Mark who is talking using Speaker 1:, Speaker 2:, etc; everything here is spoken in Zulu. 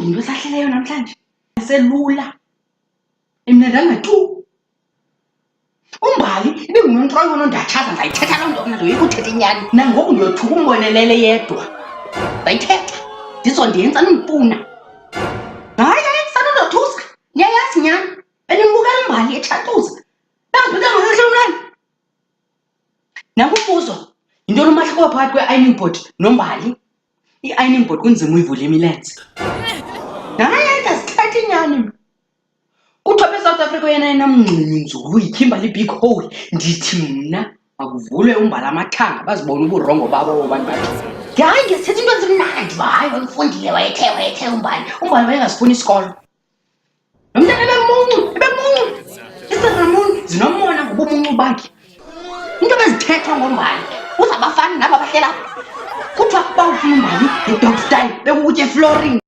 Speaker 1: yinto esahleleyo namhlanje selula imnandanga tu umbali ibingunontloyo nondatshaza ndayithetha loo nto mna ndoyika uthetha inyani nangoku ndiyothuka umbonelele yedwa ndayithetha ndizondenza nimpuna hayi sanondothusa niyayazi nyani benimbukela umbali etshantuza bangazibekangakahle umnani nakumbuzo yintoni umahluko phakathi kwe-ironing board nombali i-ironing board kunzima uyivula imilenze hayi ndazithetha inyani mna kuthiwa beSouth Africa yena enamngxini nzulu yiKimberley Big Hole ndithi mna makuvulwe umbala amathanga bazibone uburongo babo abantu bathi hayi ngiyathetha into ezimnandi hayi wayefundile wayethe umbali wayengazifuni isikolo lo mntana ebemuncu isiramuni zinomona ngobumuncu bakhe into bezithethwa ngombali uzabafani nabo abahlela kuthiwa kuba ufuna umbali i-dog style bekukutya eflorini